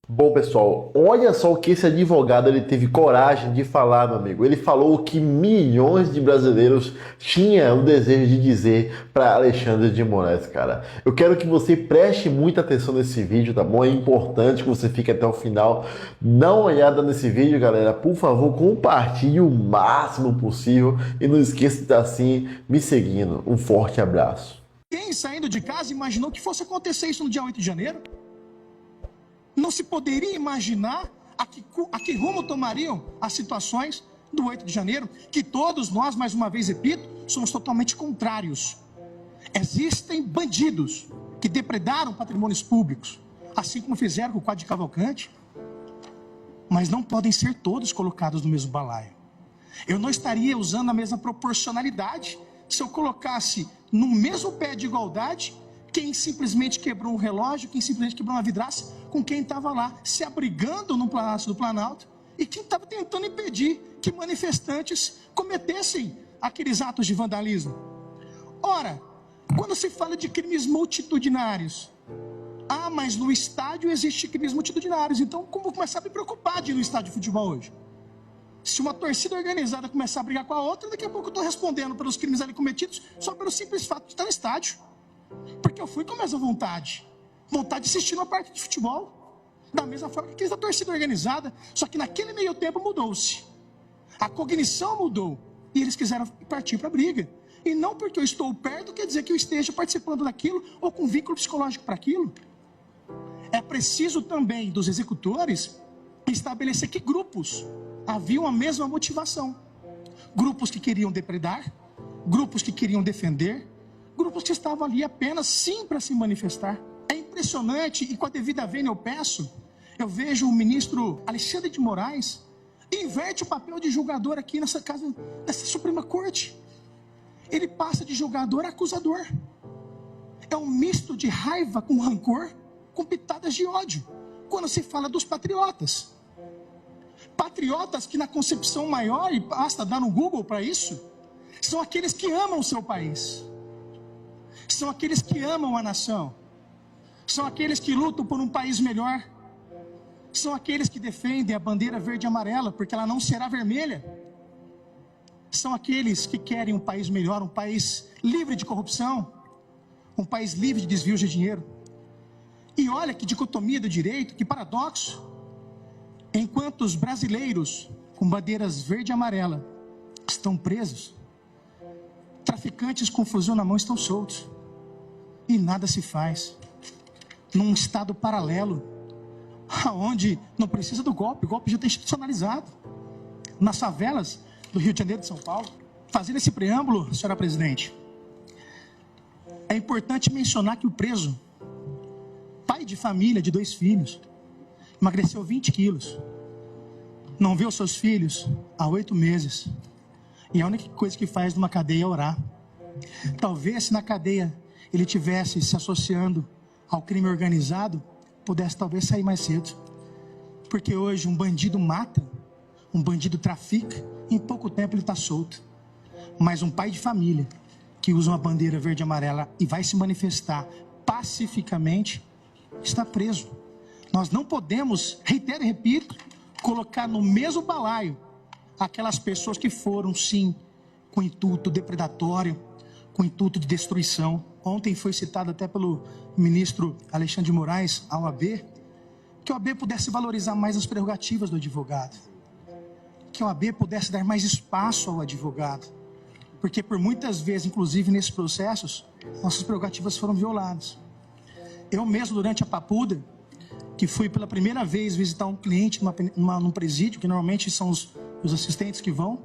Bom, pessoal, olha só o que esse advogado ele teve coragem de falar, meu amigo. Ele falou o que milhões de brasileiros tinham o desejo de dizer para Alexandre de Moraes, cara. Eu quero que você preste muita atenção nesse vídeo, tá bom? É importante que você fique até o final. Dá uma olhada nesse vídeo, galera. Por favor, compartilhe o máximo possível e não esqueça de estar assim me seguindo. Um forte abraço. Quem saindo de casa imaginou que fosse acontecer isso no dia 8 de janeiro? Não se poderia imaginar a que rumo tomariam as situações do 8 de janeiro, que todos nós, mais uma vez repito, somos totalmente contrários. Existem bandidos que depredaram patrimônios públicos, assim como fizeram com o quadro de Cavalcante, mas não podem ser todos colocados no mesmo balaio. Eu não estaria usando a mesma proporcionalidade se eu colocasse no mesmo pé de igualdade quem simplesmente quebrou um relógio, quem simplesmente quebrou uma vidraça, com quem estava lá se abrigando no Palácio do Planalto e quem estava tentando impedir que manifestantes cometessem aqueles atos de vandalismo. Ora, quando se fala de crimes multitudinários, mas no estádio existe crimes multitudinários, então como vou começar a me preocupar de ir no estádio de futebol hoje? Se uma torcida organizada começar a brigar com a outra, daqui a pouco eu estou respondendo pelos crimes ali cometidos só pelo simples fato de estar no estádio. Porque eu fui com a mesma vontade de assistir uma partida de futebol, da mesma forma que aqueles da torcida organizada, só que naquele meio tempo mudou-se. A cognição mudou e eles quiseram partir para a briga. E não porque eu estou perto quer dizer que eu esteja participando daquilo ou com vínculo psicológico para aquilo. É preciso também dos executores estabelecer que grupos haviam a mesma motivação. Grupos que queriam depredar, grupos que queriam defender, grupos que estavam ali apenas sim para se manifestar. É impressionante e com a devida vênia eu vejo o ministro Alexandre de Moraes inverte o papel de julgador aqui nessa Suprema Corte. Ele passa de julgador a acusador. É um misto de raiva com rancor, com pitadas de ódio, quando se fala dos patriotas. Patriotas que na concepção maior, e basta dar no Google para isso, são aqueles que amam o seu país. São aqueles que amam a nação. São aqueles que lutam por um país melhor. São aqueles que defendem a bandeira verde e amarela, porque ela não será vermelha. São aqueles que querem um país melhor, um país livre de corrupção, um país livre de desvios de dinheiro. E olha que dicotomia do direito, que paradoxo. Enquanto os brasileiros com bandeiras verde e amarela estão presos, traficantes com fuzil na mão estão soltos. E nada se faz. Num estado paralelo, onde não precisa do golpe, o golpe já está institucionalizado. Nas favelas do Rio de Janeiro e de São Paulo. Fazendo esse preâmbulo, senhora presidente, é importante mencionar que o preso, pai de família de 2 filhos, emagreceu 20 quilos, não vê os seus filhos há 8 meses, e a única coisa que faz numa cadeia é orar. Talvez se na cadeia ele tivesse se associando ao crime organizado, pudesse talvez sair mais cedo. Porque hoje um bandido mata, um bandido trafica, em pouco tempo ele está solto. Mas um pai de família que usa uma bandeira verde e amarela e vai se manifestar pacificamente, está preso. Nós não podemos, reitero e repito, colocar no mesmo balaio aquelas pessoas que foram, sim, com intuito depredatório, com intuito de destruição. Ontem foi citado até pelo ministro Alexandre de Moraes, a OAB, que a OAB pudesse valorizar mais as prerrogativas do advogado, que a OAB pudesse dar mais espaço ao advogado, porque por muitas vezes, inclusive nesses processos, nossas prerrogativas foram violadas. Eu mesmo, durante a Papuda, que fui pela primeira vez visitar um cliente num presídio, que normalmente são os assistentes que vão,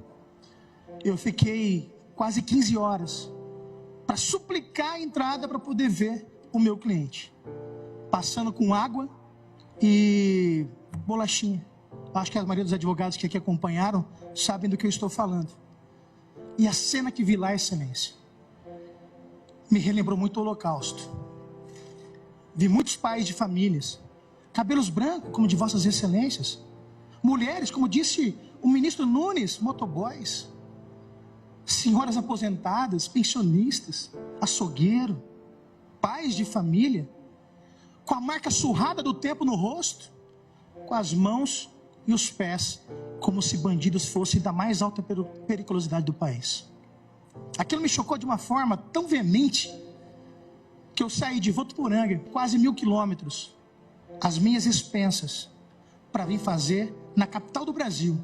eu fiquei quase 15 horas para suplicar a entrada para poder ver o meu cliente, passando com água e bolachinha. Acho que a maioria dos advogados que aqui acompanharam sabem do que eu estou falando. E a cena que vi lá, excelência, me relembrou muito o Holocausto. Vi muitos pais de famílias, cabelos brancos, como de vossas excelências, mulheres, como disse o ministro Nunes, motoboys, senhoras aposentadas, pensionistas, açougueiro, pais de família, com a marca surrada do tempo no rosto, com as mãos e os pés, como se bandidos fossem da mais alta periculosidade do país. Aquilo me chocou de uma forma tão veemente que eu saí de Votuporanga, quase 1.000 quilômetros, às minhas expensas, para vir fazer na capital do Brasil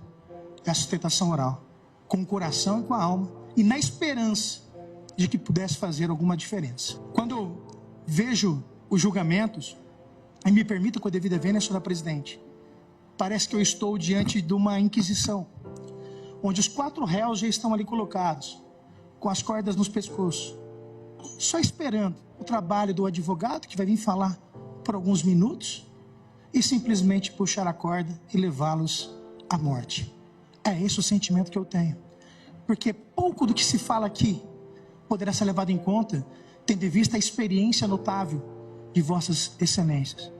a sustentação oral, com o coração e com a alma, e na esperança de que pudesse fazer alguma diferença. Quando eu vejo os julgamentos, e me permita com a devida vênia, senhora presidente, parece que eu estou diante de uma inquisição, onde os 4 réus já estão ali colocados, com as cordas nos pescoços, só esperando o trabalho do advogado, que vai vir falar por alguns minutos, e simplesmente puxar a corda e levá-los à morte. É esse o sentimento que eu tenho. Porque pouco do que se fala aqui poderá ser levado em conta, tendo em vista a experiência notável de vossas excelências.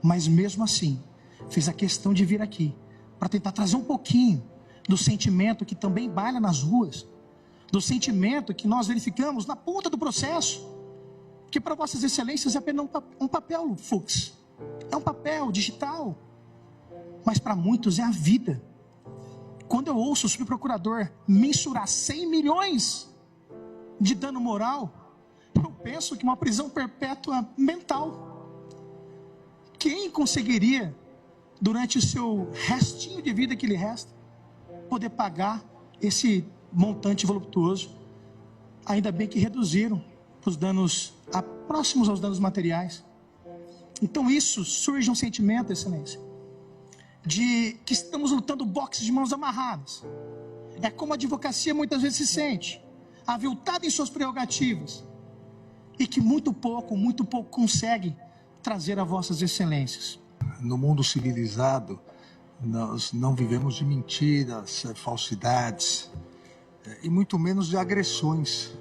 Mas mesmo assim, fiz a questão de vir aqui para tentar trazer um pouquinho do sentimento que também baila nas ruas, do sentimento que nós verificamos na ponta do processo, que para vossas excelências é apenas um papel fux, é um papel digital, mas para muitos é a vida. Quando eu ouço o subprocurador mensurar 100 milhões de dano moral, eu penso que uma prisão perpétua mental. Quem conseguiria, durante o seu restinho de vida que lhe resta, poder pagar esse montante voluptuoso? Ainda bem que reduziram os danos próximos aos danos materiais. Então isso surge um sentimento, excelência, de que estamos lutando boxe de mãos amarradas. É como a advocacia muitas vezes se sente, aviltada em suas prerrogativas, e que muito pouco consegue trazer a vossas excelências. No mundo civilizado, nós não vivemos de mentiras, falsidades, e muito menos de agressões.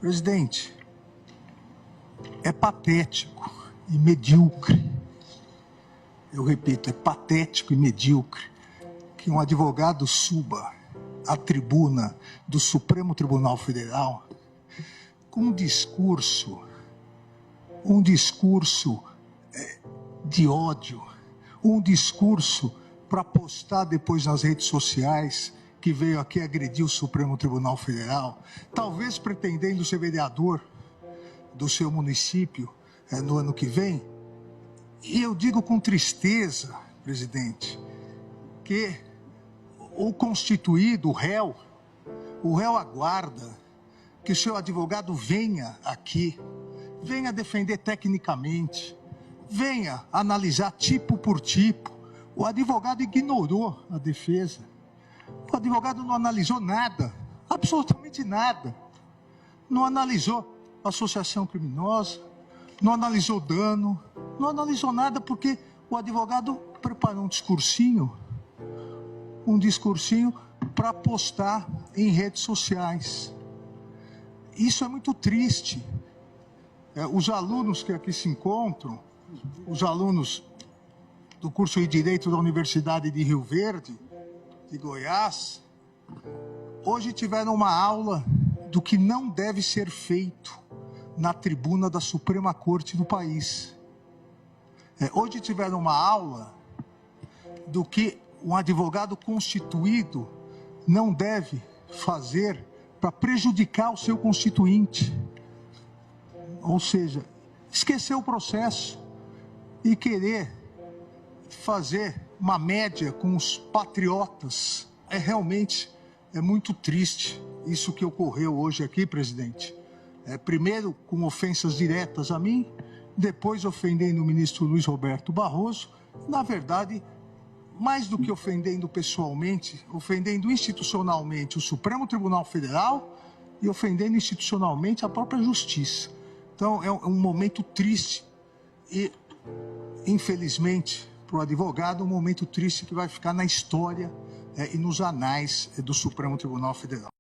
Presidente, é patético e medíocre, eu repito, é patético e medíocre que um advogado suba à tribuna do Supremo Tribunal Federal com um discurso de ódio, um discurso para postar depois nas redes sociais que veio aqui agredir o Supremo Tribunal Federal, talvez pretendendo ser vereador do seu município no ano que vem. E eu digo com tristeza, presidente, que o constituído, o réu aguarda que o seu advogado venha aqui, venha defender tecnicamente, venha analisar tipo por tipo. O advogado ignorou a defesa. O advogado não analisou nada, absolutamente nada. Não analisou associação criminosa, não analisou dano, não analisou nada porque o advogado preparou um discursinho para postar em redes sociais. Isso é muito triste. Os alunos que aqui se encontram, os alunos do curso de Direito da Universidade de Rio Verde, de Goiás, hoje tiveram uma aula do que não deve ser feito na tribuna da Suprema Corte do país. Hoje tiveram uma aula do que um advogado constituído não deve fazer para prejudicar o seu constituinte. Ou seja, esquecer o processo e querer fazer uma média com os patriotas. Realmente muito triste isso que ocorreu hoje aqui, presidente. Primeiro com ofensas diretas a mim, depois ofendendo o ministro Luiz Roberto Barroso. Na verdade, mais do que ofendendo pessoalmente, ofendendo institucionalmente o Supremo Tribunal Federal e ofendendo institucionalmente a própria Justiça. Então é um momento triste e, infelizmente, para o advogado, um momento triste que vai ficar na história e nos anais do Supremo Tribunal Federal.